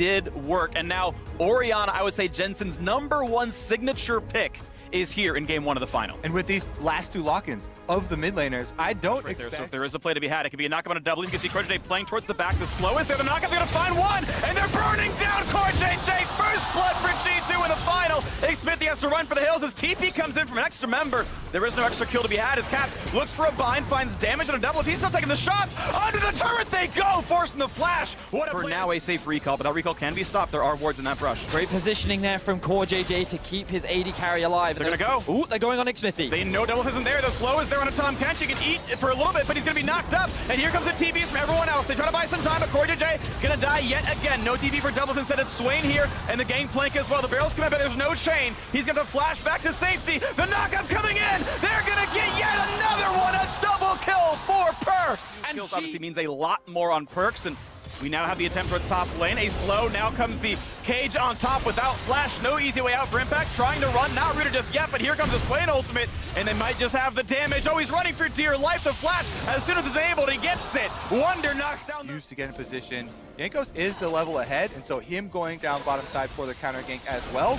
did work. And now Orianna, I would say Jensen's #1 signature pick, is here in game 1 of the final. And with these last two lock-ins of the mid laners, I don't expect... So if there is a play to be had, it could be a knockup on a double. You can see CoreJJ playing towards the back. The slowest there, the knockup, they're gonna find one, and they're burning down CoreJJ. First blood for G2 in the final. Smithy has to run for the hills as TP comes in from an extra member. There is no extra kill to be had as Caps looks for a bind, finds damage on a double. If he's still taking the shots, under the turret they go, forcing the flash. What a For play. now, a safe recall, but that recall can be stopped. There are wards in that brush. Great positioning there from CoreJJ to keep his AD carry alive. They're gonna go. Ooh, they're going on Smithy. They know Double isn't there. The slow is there on a Tom Kent. You can eat for a little bit, but he's going to be knocked up. And here comes the TVs from everyone else. They try to buy some time, but CoreJJ is going to die yet again. No TV for Double. Instead, it's Swain here, and the gangplank as well. The barrels come in, but there's no chain. He's going to flash back to safety. The knockup coming in. They're going to get yet another one. A double kill for Perks. And kills obviously means a lot more on Perks, and we now have the attempt towards top lane. A slow, now comes the cage on top without flash. No easy way out for Impact. Trying to run, not rooted just yet, but here comes the Swain ultimate, and they might just have the damage. Oh, he's running for dear life. The flash, as soon as it's able, he gets it. Wonder knocks down the... Used to get in position. Jankos is the level ahead, and so him going down bottom side for the counter gank as well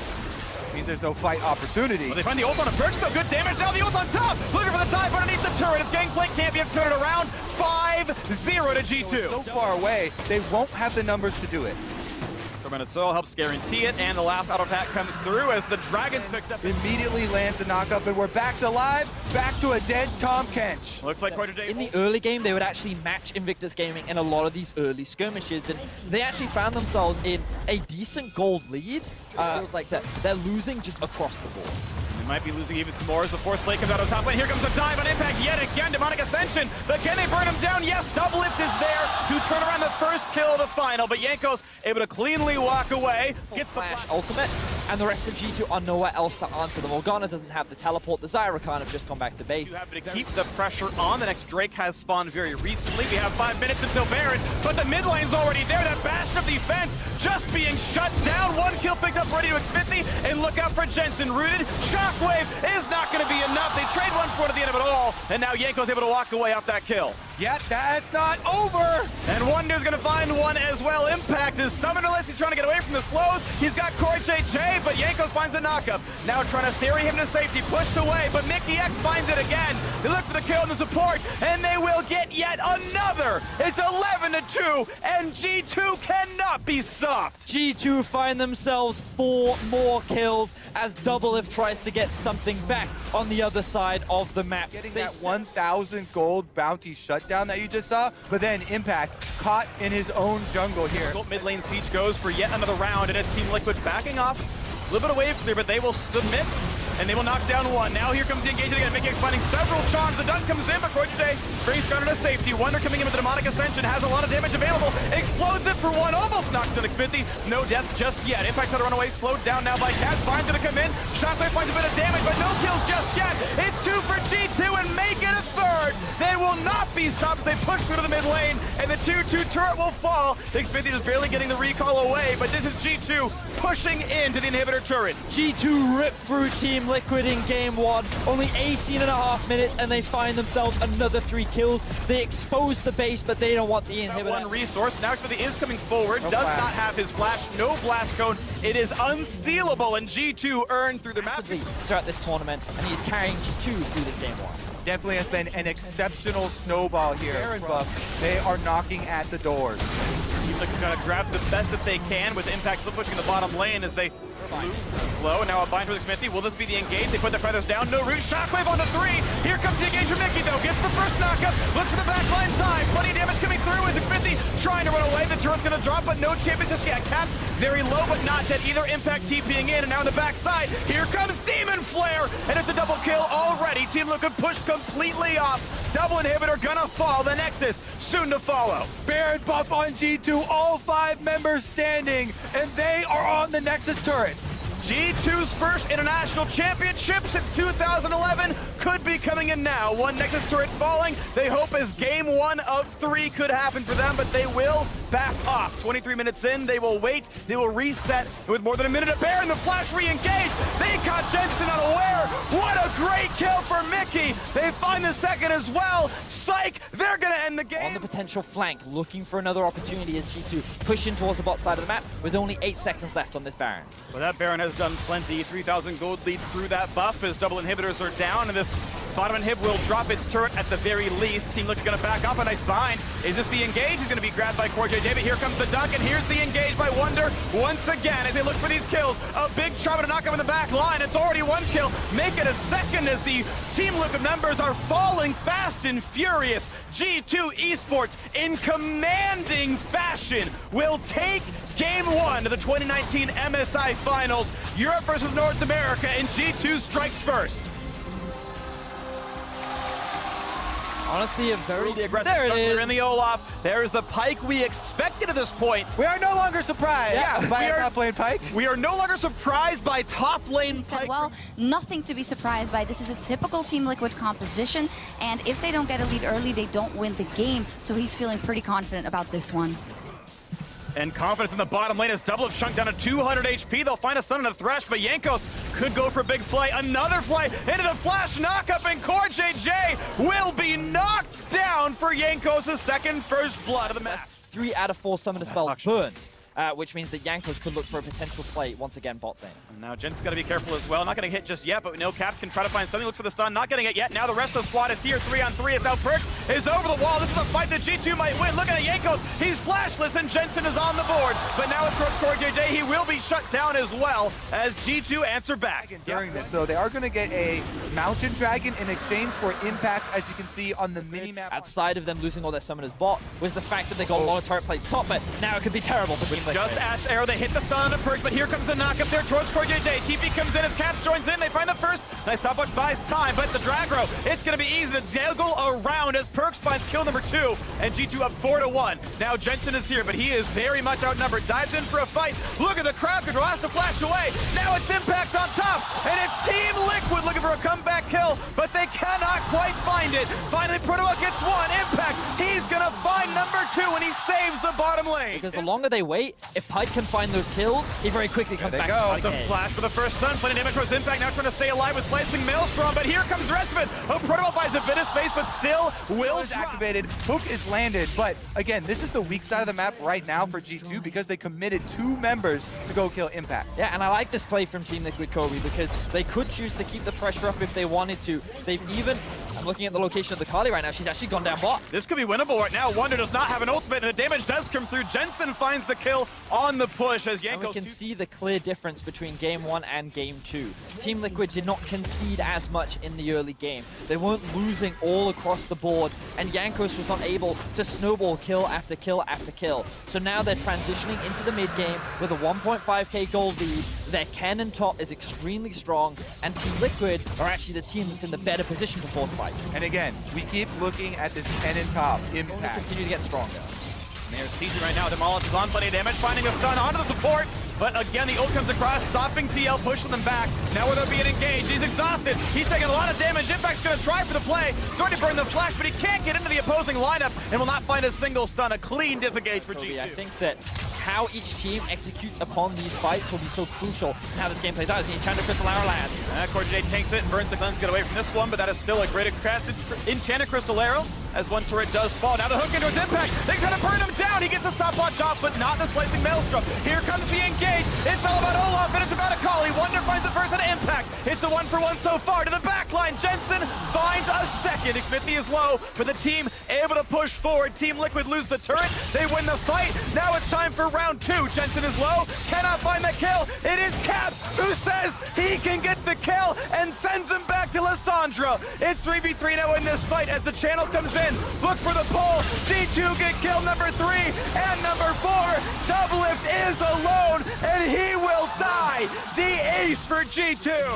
means there's no fight opportunity. Well, they find the ult on a Perks, though. Good damage. Now the ult on top. Looking for the dive underneath the turret. His gangplank can't be turned around. 5-0 to G2. So far away, they won't have the numbers to do it. Fermented Soul helps guarantee it, and the last auto attack comes through as the Dragons picked up. Immediately lands a knockup, and we're back to live, back to a dead Tom Kench. Looks like CoreJJ. In the early game, they would actually match Invictus Gaming in a lot of these early skirmishes, and they actually found themselves in a decent gold lead. Feels like they're losing just across the board. They might be losing even some more as the fourth play comes out of the top lane. Here comes a dive on Impact yet again. Demonic Ascension, but can they burn him down? Yes, Double Lift is there to turn around the first kill of the final, but Jankos able to cleanly walk away. Gets the Flash ultimate, and the rest of G2 are nowhere else to answer. The Morgana doesn't have the teleport. The Zyra Khan have just gone back to base. You have to keep the pressure on. The next Drake has spawned very recently. We have 5 minutes until Baron, but the mid lane's already there. That bastion of defense just being shut down. 1 kill picked up ready to Smithy, and look out for Jensen. Rooted. Shockwave is not going to be enough. They trade 1 for at the end of it all, and now Yanko's able to walk away off that kill. Yet that's not over. And Wonder's going to find one as well. Impact is summonerless. He's trying to get away from the slows. He's got CoreJJ, but Jankos finds a knockup. Now trying to ferry him to safety. Pushed away, but Mickey X finds it again. They look for the kill and the support, and they will get yet another. It's 11-2, and G2 cannot be stopped. G2 find themselves 4 more kills as Double Lift tries to get something back on the other side of the map. Getting that 1,000 gold bounty shutdown that you just saw, but then Impact caught in his own jungle here. Mid lane siege goes for yet another round, and it's Team Liquid backing off. A little bit away from there, but they will submit, and they will knock down 1. Now here comes the engagement again. Mickey X finding several charms. The dunk comes in, but CoreJJ brings down to safety. Wonder coming in with the Demonic Ascension, has a lot of damage available. Explodes it for 1, almost knocks down Smithy. No death just yet. Impact's had to run away, slowed down now by Cat. Finds it to come in. Shockwave finds a bit of damage, but no kills just yet. It's 2 for G2 and make it a 3rd. They will not be stopped. They push through to the mid lane, and the 2-2 turret will fall. Smithy just barely getting the recall away, but this is G2 pushing into the inhibitor turrets. G2 ripped through Team Liquid in game 1, only 18.5 minutes, and they find themselves another 3 kills. They expose the base, but they don't want the inhibitor. 1 resource. Now Smithy is coming forward, does not have his flash, no blast cone. It is unstealable, and G2 earned through the map. Throughout this tournament, and he's carrying G2 through this game 1. Definitely has been an exceptional snowball here. Aaron Buff, they are knocking at the doors. Team Liquid trying to grab the best that they can with Impact still pushing the bottom lane as they slow, and now a bind with Smithy. Will this be the engage? They put the feathers down. No root. Shockwave on the 3. Here comes the engage from Mickey, though. Gets the first knockup. Looks for the backline time. Plenty of damage coming through as Smithy trying to run away. The turret's going to drop, but no champions just yet. Caps very low, but not dead either. Impact TPing in, and now on the backside, here comes Demon Flare, and it's a double kill already. Team Liquid pushed completely off. Double inhibitor gonna fall. The Nexus soon to follow. Baron buff on G2, all 5 members standing, and they are on the Nexus turrets. G2's first international championship since 2011. could be coming in now. One Nexus turret falling. They hope as game 1 of 3 could happen for them, but they will back off. 23 minutes in, they will wait. They will reset with more than a minute to bear, and the flash re-engage. They caught Jensen unaware. What a great kill for Mickey. They find the second as well. Psych, they're gonna end the game. On the potential flank, looking for another opportunity as G2 push in towards the bot side of the map with only 8 seconds left on this Baron. Well, that Baron has done plenty. 3,000 gold lead through that buff as double inhibitors are down, and this bottom inhib will drop its turret at the very least. Team Liquid gonna back off. A nice bind. Is this the engage? He's gonna be grabbed by CoreJJ, but here comes the dunk, and here's the engage by Wonder once again as they look for these kills. A big Charm to knock up in the back line. It's already 1 kill. Make it a second as the Team Liquid members are falling fast and furious. G2 Esports, in commanding fashion, will take Game 1 of the 2019 MSI Finals. Europe versus North America, and G2 strikes first. Honestly, a very aggressive. There it They're in is. the Olaf. There's the Pike we expected at this point. We are no longer surprised by a top lane Pike. We are no longer surprised by top lane He said, Pike. well, nothing to be surprised by. This is a typical Team Liquid composition, and if they don't get a lead early, they don't win the game. So he's feeling pretty confident about this one. And confidence in the bottom lane as Double have chunked down to 200 HP. They'll find a stun and a thresh, but Jankos could go for a big play. Another play into the flash knockup, and CoreJJ will be knocked down for Jankos' second first blood of the match. 3 out of 4 summoner spells burnt, which means that Jankos could look for a potential play once again bot lane. And now Jensen's got to be careful as well. Not going to hit just yet, but we know Caps can try to find something. Looks for the stun, not getting it yet. Now the rest of the squad is here. 3-on-3 as now Perks is over the wall. This is a fight that G2 might win. Looking at Jankos, he's flashless, and Jensen is on the board. But now it's towards CoreJJ. He will be shut down as well as G2 answer back. During this, so they are going to get a Mountain Dragon in exchange for impact, as you can see on the mini-map. Outside of them losing all their summoners bot was the fact that they got a lot of turret plates top, but now it could be terrible for Team Liquid. Just Ash Arrow, they hit the stun on a Perks, but here comes the knock up there towards CoreJJ. TP comes in as Caps joins in. They find the first. Nice stopwatch buys time, but the Dragro, it's going to be easy to juggle around as Perks finds kill number 2, and G2 up 4-1. Now Jensen is here, but he is very much outnumbered. Dives in for a fight. Look at the crowd control, has to flash away. Now it's Impact on top, and it's Team Liquid looking for a comeback kill, but they cannot quite find it. Finally, Protoa gets 1. Impact, he's going to find number 2, and he saves the bottom lane. Because the longer they wait, if Pike can find those kills, he very quickly comes back. It's a flash for the first stun. Plenty of damage towards Impact. Now trying to stay alive with Slicing Maelstrom, but here comes the rest of it. Oh, Protoa buys a bit of space, but still will Is activated. Hook is landed, but again, this is the weak side of the map right now for G2 because they committed 2 members to go kill Impact. Yeah, and I like this play from Team Liquid Kobe because they could choose to keep the pressure up if they wanted to. They've even, I'm looking at the location of the Kali right now, she's actually gone down bot. This could be winnable right now. Wonder does not have an ultimate, and the damage does come through. Jensen finds the kill on the push as And we Jankos... can see the clear difference between Game 1 and Game 2. Team Liquid did not concede as much in the early game. They weren't losing all across the board, and Jankos was not able to snowball kill after kill after kill. So now they're transitioning into the mid game with a 1.5k gold lead. Their cannon top is extremely strong, and Team Liquid are actually the team that's in the better position to force fights. And again, we keep looking at this cannon top Only Impact. continue to get stronger. There's CG right now. The Molotov is on, plenty of damage, finding a stun onto the support. But again, the ult comes across, stopping TL, pushing them back. Now where they're being engaged, he's exhausted. He's taking a lot of damage. Impact's gonna try for the play. He's already burned the flash, but he can't get into the opposing lineup and will not find a single stun. A clean disengage for G2. I think that how each team executes upon these fights will be so crucial in how this game plays out as the Enchanted Crystal Arrow lands.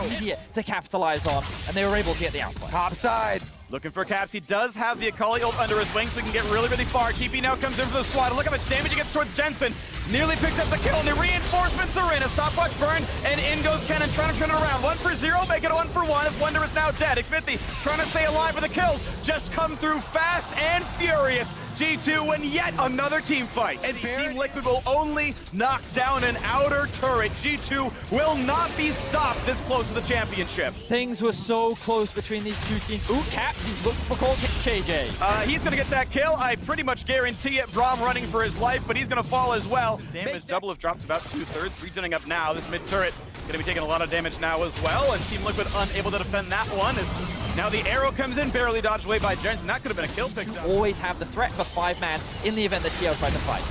Immediate to capitalize on, and they were able to get the outplay. Top side. Looking for Caps. He does have the Akali ult under his wing, so he can get really, really far. TP now comes in for the squad. Look how much damage he gets towards Jensen. Nearly picks up the kill, and the reinforcements are in. A stopwatch burn, and in goes Kennen trying to turn it around. 1 for 0, make it a 1 for 1. As Wonder is now dead. Xmithie trying to stay alive with the kills. Just come through fast and furious. G2 win yet another team fight. And Team Liquid will only knock down an outer turret. G2 will not be stopped this close to the championship. Things were so close between these two teams. Ooh, Caps, he's looking for Cold JJ. He's going to get that kill. I pretty much guarantee it. Braum running for his life, but he's going to fall as well. Damage double have dropped about 2/3. Regenerating up now. This mid turret going to be taking a lot of damage now as well. And Team Liquid unable to defend that one. As now the arrow comes in, barely dodged away by Jensen. That could have been a kill picked up. Always have the threat for 5-man in the event that TL tried to fight.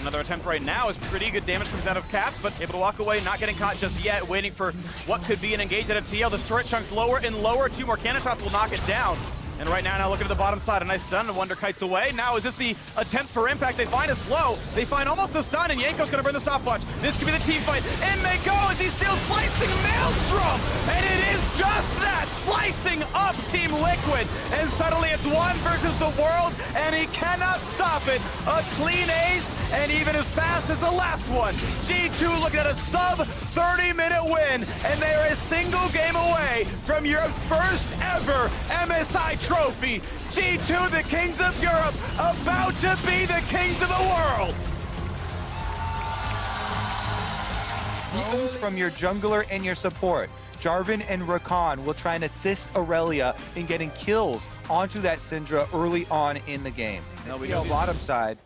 Another attempt right now is pretty good damage comes out of Caps, but able to walk away, not getting caught just yet, waiting for what could be an engage out of TL. This turret chunked lower and lower. 2 more cannon shots will knock it down. And right now looking at the bottom side, a nice stun, and Wonder kites away. Now is this the attempt for impact? They find a slow. They find almost the stun, and Yanko's gonna burn the stopwatch. This could be the team fight. In may go as he's still slicing Maelstrom! And it is just that, slicing up Team Liquid. And suddenly it's 1 versus the world, and he cannot stop it. A clean ace, and even as fast as the last one. G2 looking at a sub 30-minute win, and they are a single game away from Europe's first ever MSI trophy. G2, the kings of Europe, about to be the kings of the world. Roams from your jungler and your support. Jarvan and Rakan will try and assist Aurelia in getting kills onto that Syndra early on in the game. Now we go bottom side.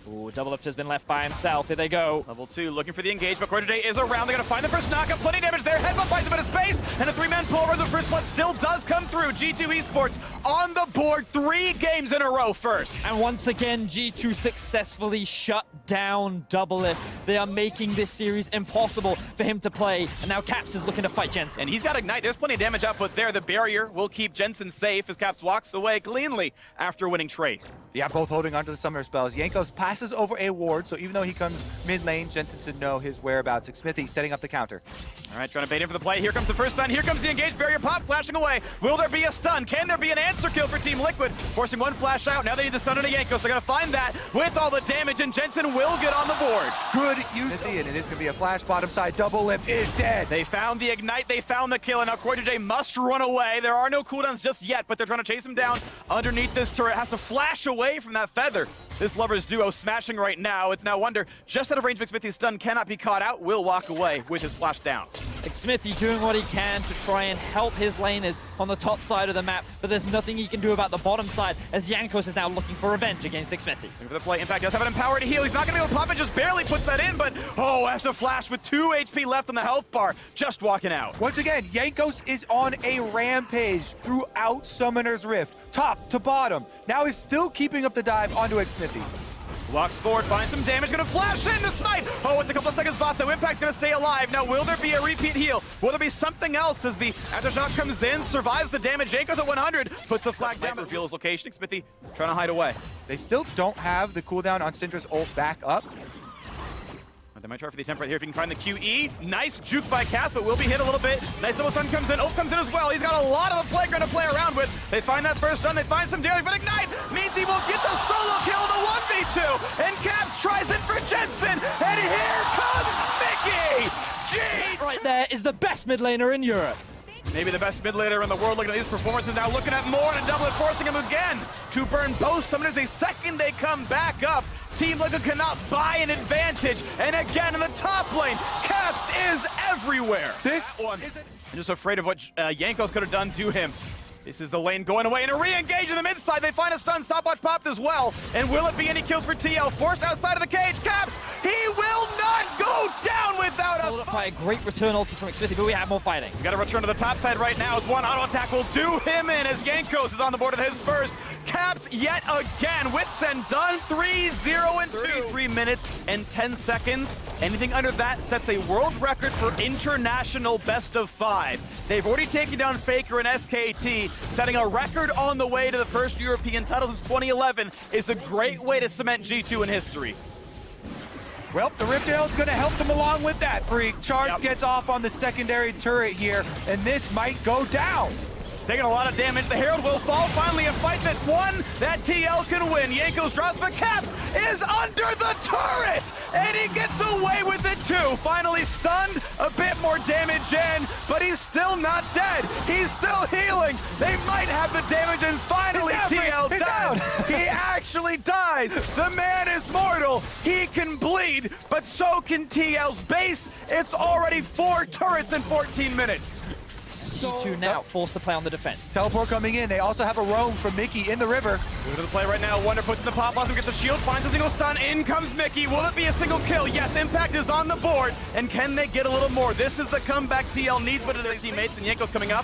Ooh, Double Lift has been left by himself. Here they go. Level 2 looking for the engage, but Corday is around. They're going to find the first knockup. Plenty of damage there. Headbutt buys him out of space, and a 3-man pull where the first blood still does come through. G2 Esports on the board 3 games in a row first. And once again, G2 successfully shut down Double Lift. They are making this series impossible for him to play. And now Caps is looking to fight Jensen. And he's got Ignite. There's plenty of damage output there. The barrier will keep Jensen safe as Caps walks away cleanly after winning trade. Yeah, both holding onto the summoner spells. Jankos passes over a ward, so even though he comes mid lane, Jensen should know his whereabouts. Xmithie setting up the counter. All right, trying to bait in for the play. Here comes the first stun. Here comes the engage. Barrier pop, flashing away. Will there be a stun? Can there be an answer kill for Team Liquid? Forcing 1 flash out. Now they need the stun into Jankos. They're going to find that with all the damage, and Jensen will get on the board. Good use, and it is going to be a flash bottom side. Double Lift is dead. They found the Ignite. They found the kill, and now Corday must run away. There are no cooldowns just yet, but they're trying to chase him down underneath this turret. Has to flash away from that feather. This Lovers duo smashing right now. It's now Wonder just out of range of Xmithie's stun, cannot be caught out, will walk away with his flash down. Xmithie doing what he can to try and help his laners on the top side of the map, but there's nothing he can do about the bottom side as Jankos is now looking for revenge against Xmithie. Looking for the play. Impact does have an empower to heal. He's not going to be able to pop it, just barely puts that in, but oh, has to flash with 2 HP left on the health bar, just walking out. Once again, Jankos is on a rampage throughout Summoner's Rift, top to bottom. Now he's still keeping up the dive onto Xmithie. Walks forward, finds some damage, gonna flash in the smite! Oh, it's a couple of seconds bot, though. Impact's gonna stay alive. Now, will there be a repeat heal? Will there be something else as the aftershock comes in, survives the damage? Jankos at 100, puts the flag down, reveal his location. Xmithie trying to hide away. They still don't have the cooldown on Syndra's ult back up. They might try for the attempt right here if he can find the QE. Nice juke by Cath, but will be hit a little bit. Nice double stun comes in. Ult comes in as well. He's got a lot of a playground to play around with. They find that first stun. They find some damage, but Ignite means he will get the solo kill in the 1v2. And Caps tries it for Jensen. And here comes Mickey! G! Right there is the best mid laner in Europe. Maybe the best mid laner in the world. Looking at these performances now, looking at more and Double Lift forcing him again to burn both summoners. A second they come back up, Team Liquid cannot buy an advantage. And again in the top lane, Caps is everywhere. This one. I'm just afraid of what Jankos could have done to him. This is the lane going away and a re-engage in the mid side. They find a stun, stopwatch popped as well. And will it be any kills for TL? Forced outside of the cage, Caps, he will not go down without a Followed up by a great return ulti from Xmithie, but we have more fighting. Got to return to the top side right now as one auto attack will do him in as Jankos is on the board with his first. Caps yet again with send done 3-0 and 2. 33 minutes and 10 seconds. Anything under that sets a world record for international best of 5. They've already taken down Faker and SKT, setting a record on the way to the first European title since 2011. Is a great way to cement G2 in history. Well, the Rift Arrow is going to help them along with that, Freak. Charge gets off on the secondary turret here, and this might go down. Taking a lot of damage. The Herald will fall. Finally, a fight that TL can win. Jankos drops, but Caps is under the turret, and he gets away with it too. Finally stunned, a bit more damage in, but he's still not dead. He's still healing. They might have the damage, and finally TL dies. He actually dies. The man is mortal. He can bleed, but so can TL's base. It's already 4 turrets in 14 minutes. G2 now forced to play on the defense. Teleport coming in. They also have a roam from Mickey in the river. Moving to the play right now. Wonder puts in the pop blossom, gets a shield, finds a single stun. In comes Mickey. Will it be a single kill? Yes, Impact is on the board. And can they get a little more? This is the comeback TL needs, but it is teammates, and Jankos coming up.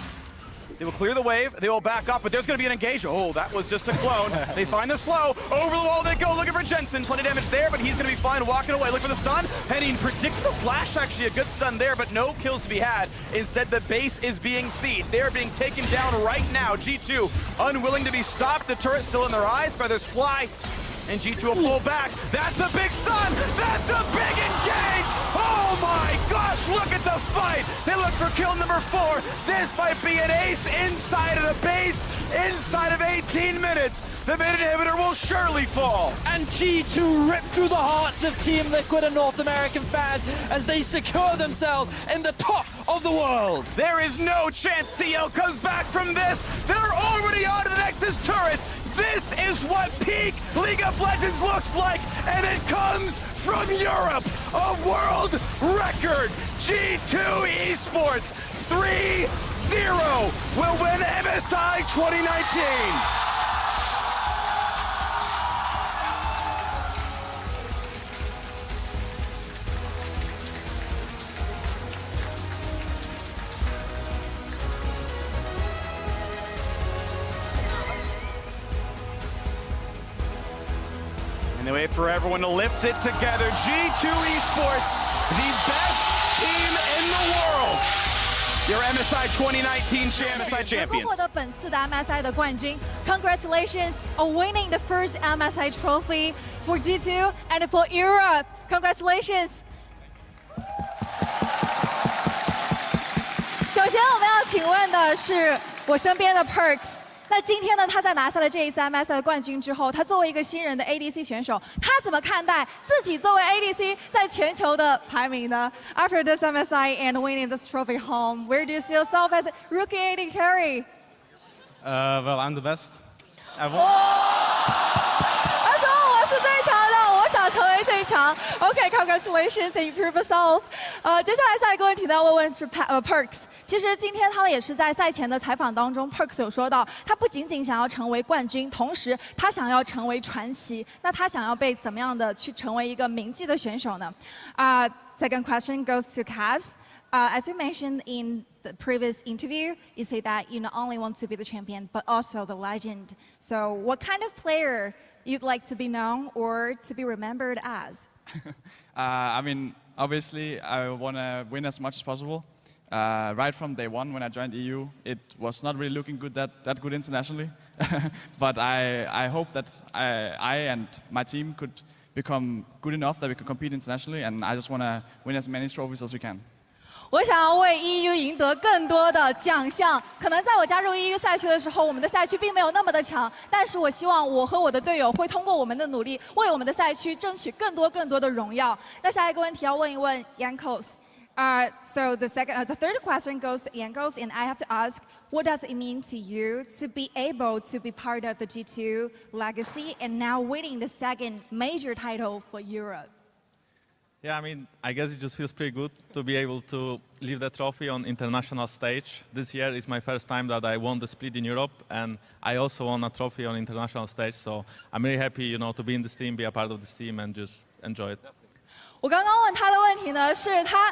They will clear the wave, they will back up, but there's gonna be an engage. Oh, that was just a clone. They find the slow, over the wall they go, looking for Jensen. Plenty of damage there, but he's gonna be fine walking away. Look for the stun, Henning predicts the flash, actually a good stun there, but no kills to be had. Instead, the base is being sieged. They're being taken down right now. G2 unwilling to be stopped, the turret still in their eyes, feathers fly, and G2 will pull back. That's a big stun, that's a big engage! Oh my gosh, look at the fight! They look for kill number 4. This might be an ace inside of the base, inside of 18 minutes. The mid inhibitor will surely fall. And G2 rip through the hearts of Team Liquid and North American fans as they secure themselves in the top of the world. There is no chance TL comes back from this. They're already on to the Nexus turrets. This is what peak League of Legends looks like, and it comes from Europe. A world record. G2 Esports 3-0 will win MSI 2019. And they wait for everyone to lift it together. G2 Esports, the best team in the world. Your MSI 2019 champions. 获得本次的 MSI 的冠军 ，Congratulations on winning the first MSI trophy for G2 and for Europe. Congratulations. 首先，我们要请问的是我身边的 Perks。 那今天呢，他在拿下了这一次 MSI 的冠军之后，他作为一个新人的 ADC 选手，他怎么看待自己作为 ADC 在全球的排名呢 ？After this MSI and winning this trophy home, where do you see yourself as rookie AD carry? Well, I'm the best. 他说我是最强的，我想成为最强。OK, congratulations and improve yourself. 接下来下一个问题呢，要问是Perks。 其实今天他们也是在赛前的采访当中 ，Perks 有说到，他不仅仅想要成为冠军，同时他想要成为传奇。那他想要被怎么样的去成为一个铭记的选手呢？Second question goes to Cavs. As you mentioned in the previous interview, you say that you not only want to be the champion but also the legend. So, what kind of player you'd like to be known or to be remembered as? I mean, obviously, I want to win as much as possible. Right from day one when I joined EU, it was not really looking good that good internationally. But I hope that I and my team could become good enough that we could compete internationally, and I just want to win as many trophies as we can. 我想要为 EU 赢得更多的奖项。可能在我加入 EU 赛区的时候，我们的赛区并没有那么的强，但是我希望我和我的队友会通过我们的努力，为我们的赛区争取更多的荣耀。那下一个问题要问一问 Jankos。 So the third question goes to Jankos, and I have to ask, what does it mean to you to be able to be part of the G2 legacy and now winning the second major title for Europe? Yeah, I mean, I guess it just feels pretty good to be able to leave the trophy on international stage. This year is my first time that I won the split in Europe, and I also won a trophy on international stage. So I'm really happy, you know, to be in this team, be a part of this team, and just enjoy it. 我刚刚问他的问题呢，是他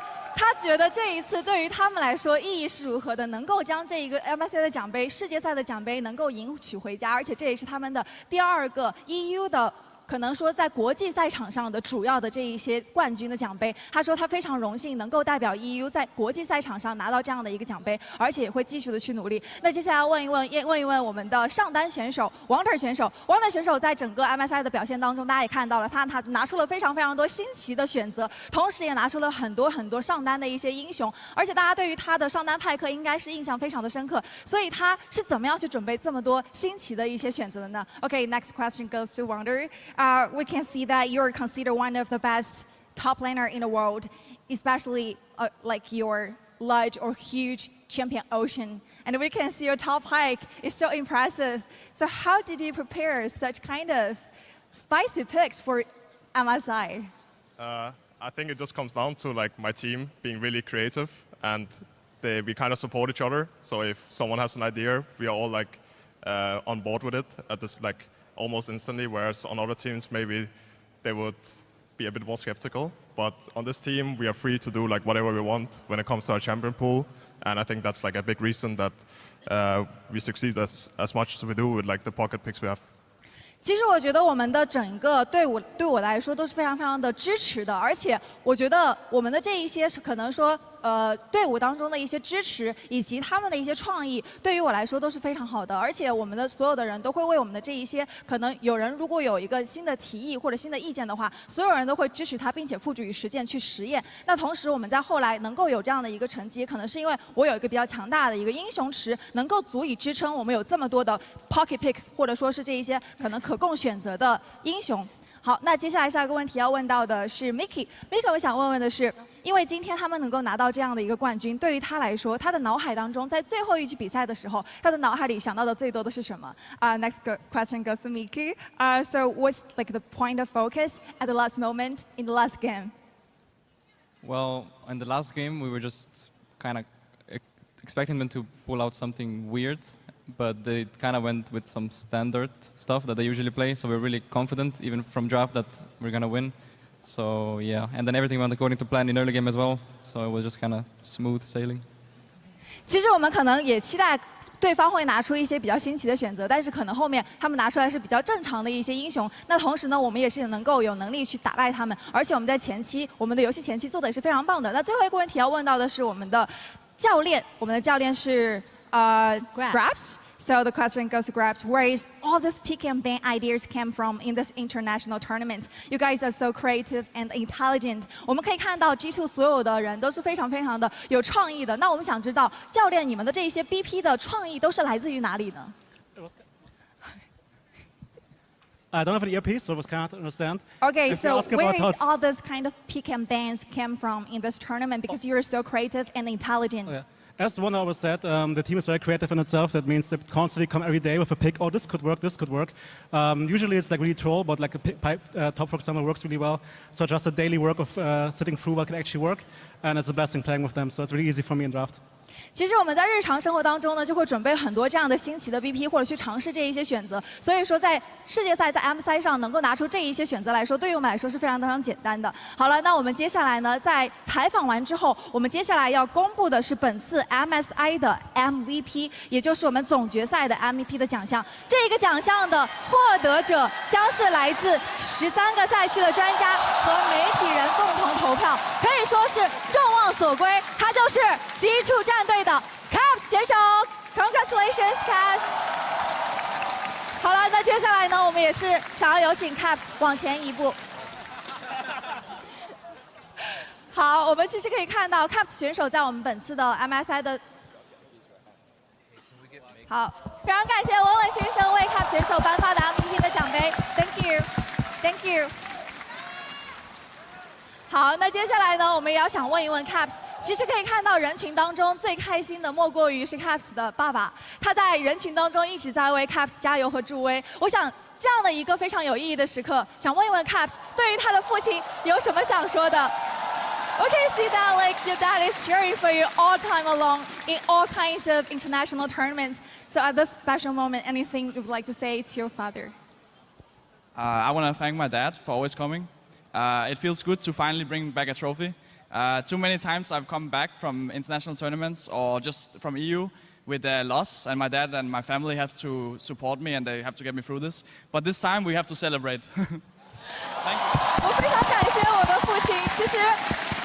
觉得这一次对于他们来说意义是如何的，能够将这一个 MSI 的奖杯、世界赛的奖杯能够赢取回家，而且这也是他们的第2个 EU 的可能说在国际赛场上的主要的这一些冠军的奖杯。他说他非常荣幸能够代表 EU 在国际赛场上拿到这样的一个奖杯，而且也会继续的去努力。那接下来问一问我们的上单选手 Wonder 选手 ，Wonder 选手在整个 MSI 的表现当中，大家也看到了，他拿出了非常多新奇的选择，同时也拿出了很多上单的一些英雄，而且大家对于他的上单派克应该是印象非常的深刻，所以他是怎么样去准备这么多新奇的一些选择的呢 ？Okay, next question goes to Wonder. We can see that you're considered one of the best top laner in the world, especially like your large or huge champion Ocean. And we can see your top hike is so impressive. So how did you prepare such kind of spicy picks for MSI? I think it just comes down to like my team being really creative, and we kind of support each other. So if someone has an idea, we are all like on board with it at this like almost instantly. Whereas on other teams, maybe they would be a bit more skeptical. But on this team, we are free to do like whatever we want when it comes to our champion pool. And I think that's like a big reason that we succeed as much as we do with like the pocket picks we have. 其实我觉得我们的整个队伍对我来说都是非常的支持的，而且我觉得我们的这一些是可能说队伍当中的一些支持以及他们的一些创意，对于我来说都是非常好的。而且我们的所有的人都会为我们的这一些可能有人如果有一个新的提议或者新的意见的话，所有人都会支持他，并且付诸于实践去实验。那同时我们在后来能够有这样的一个成绩，可能是因为我有一个比较强大的一个英雄池，能够足以支撑我们有这么多的 pocket picks， 或者说是这一些可能可供选择的英雄。好，那接下来下一个问题要问到的是 Mickey。Mickey， 我想问的是，因为今天他们能够拿到这样的一个冠军，对于他来说，他的脑海当中，在最后一局比赛的时候，他的脑海里想到的最多的是什么？Next question goes to Mickey. So what's like the point of focus at the last moment in the last game? Well, in the last game, we were just kind of expecting them to pull out something weird. But they kind of went with some standard stuff that they usually play, so we're really confident, even from draft, that we're going to win. So yeah, and then everything went according to plan in early game as well, so it was just kind of smooth sailing. 其实我们可能也期待对方会拿出一些比较新奇的选择，但是可能后面他们拿出来是比较正常的一些英雄。那同时呢，我们也是能够有能力去打败他们，而且我们在前期，我们的游戏前期做的也是非常棒的。那最后一个问题要问到的是我们的教练，我们的教练是。Grabs. So the question goes to Grabs. Where is all this pick and ban ideas came from in this international tournament? You guys are so creative and intelligent. 我们可以看到 G2 所有的人都是非常的有创意的。那我们想知道，教练你们的这一些 BP 的创意都是来自于哪里呢？ I don't have an earpiece, so I was kind of understand. Okay, so where is all this kind of pick and bans came from in this tournament? Because you're so creative and intelligent. Yeah. As one always said, the team is very creative in itself. That means they constantly come every day with a pick. Oh, this could work, this could work. Usually it's like really troll, but like a pipe top, for example, works really well. So just a daily work of sitting through what can actually work. And it's a blessing playing with them. So it's really easy for me in draft. 其实我们在日常生活当中呢，就会准备很多这样的新奇的 BP， 或者去尝试这一些选择。所以说，在世界赛在 MSI 上能够拿出这一些选择来说，对于我们来说是非常简单的。好了，那我们接下来呢，在采访完之后，我们接下来要公布的是本次 MSI 的 MVP， 也就是我们总决赛的 MVP 的奖项。这个奖项的获得者将是来自13个赛区的专家和媒体人共同投票，可以说是众望所归。他就是 G2 战队的 Caps 选手 ，Congratulations Caps！ 好了，那接下来呢，我们也是想要有请 Caps 往前一步。好，我们其实可以看到 Caps 选手在我们本次的 MSI 的。好，非常感谢文文先生为 Caps 选手颁发的 MVP 的奖杯 ，Thank you，Thank you。好，那接下来呢，我们也要想问一问 Caps。其实可以看到人群当中最开心的莫过于是 Caps 的爸爸，他在人群当中一直在为 Caps 加油和助威。我想这样的一个非常有意义的时刻，想问一问 Caps 对于他的父亲有什么想说的 ？We can see that like your dad is cheering for you all time along in all kinds of international tournaments. So at this special moment, anything you'd like to say to your father? I want to thank my dad for always coming. It feels good to finally bring back a trophy. Too many times I've come back from international tournaments or just from EU with a loss, and my dad and my family have to support me and they have to get me through this. But this time we have to celebrate. 我非常感谢我的父亲。其实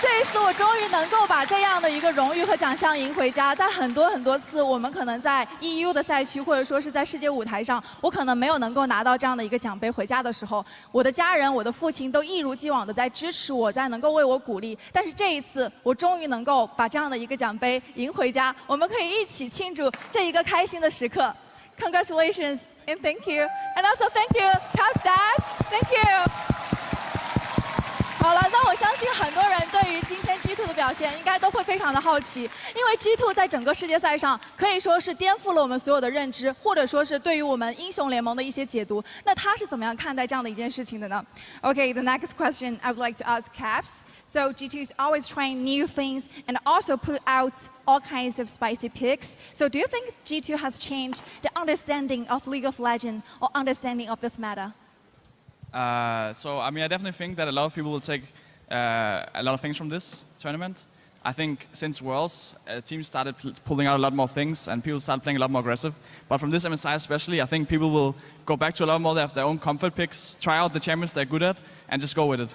这一次我终于能够把这样的一个荣誉和奖项赢回家。在很多次，我们可能在 EU 的赛区，或者说是在世界舞台上，我可能没有能够拿到这样的一个奖杯回家的时候，我的家人、我的父亲都一如既往的在支持我，在能够为我鼓励。但是这一次，我终于能够把这样的一个奖杯赢回家，我们可以一起庆祝这一个开心的时刻。Congratulations and thank you, and also thank you, Caps Dad, thank you. 好了，那我相信很多人对于今天 G2 的表现应该都会非常的好奇，因为 G2 在整个世界赛上可以说是颠覆了我们所有的认知，或者说是对于我们英雄联盟的一些解读。那他是怎么样看待这样的一件事情的呢 ？Okay, the next question I would like to ask Caps. So G2 is always trying new things and also put out all kinds of spicy picks. So do you think G2 has changed the understanding of League of Legends or understanding of this meta? So, I mean, I definitely think that a lot of people will take a lot of things from this tournament. I think since Worlds, teams started pulling out a lot more things and people started playing a lot more aggressive. But from this MSI especially, I think people will go back to a lot more of their own comfort picks, try out the champions they're good at, and just go with it.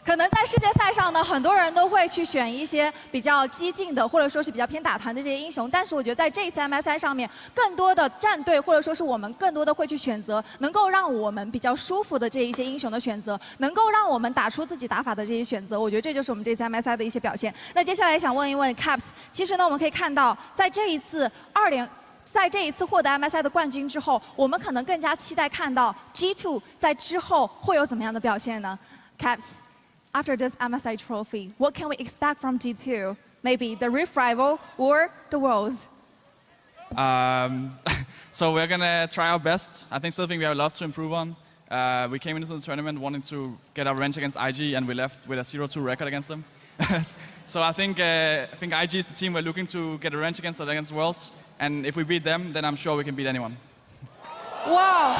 可能在世界赛上呢，很多人都会去选一些比较激进的，或者说是比较偏打团的这些英雄。但是我觉得在这一次 MSI 上面，更多的战队或者说是我们更多的会去选择能够让我们比较舒服的这一些英雄的选择，能够让我们打出自己打法的这些选择。我觉得这就是我们这次 MSI 的一些表现。那接下来想问一问 Caps， 其实呢，我们可以看到在这一次在这一次获得 MSI 的冠军之后，我们可能更加期待看到 G2 在之后会有怎么样的表现呢 ？Caps。After this MSI trophy, what can we expect from G2? Maybe the Rift Rival or the Worlds? So we're gonna try our best. I still think we have a lot to improve on. We came into the tournament wanting to get our revenge against IG, and we left with a 0-2 record against them. So I think IG is the team we're looking to get a revenge against Worlds, and if we beat them, then I'm sure we can beat anyone. Wow!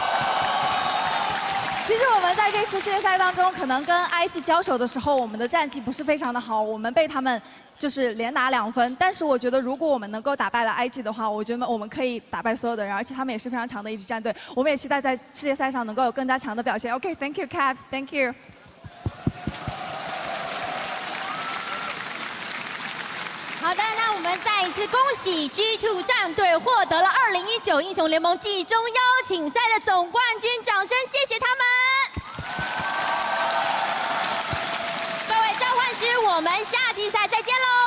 其实我们在这次世界赛当中，可能跟 IG 交手的时候，我们的战绩不是非常的好，我们被他们就是连拿2分。但是我觉得，如果我们能够打败了 IG 的话，我觉得我们可以打败所有的人，而且他们也是非常强的一支战队。我们也期待在世界赛上能够有更加强的表现。OK, thank you, Caps, thank you. 好的，那我们再一次恭喜 G2 战队获得了2019英雄联盟季中邀请赛的总冠军，掌声谢谢他们！各位召唤师，我们下季赛再见喽！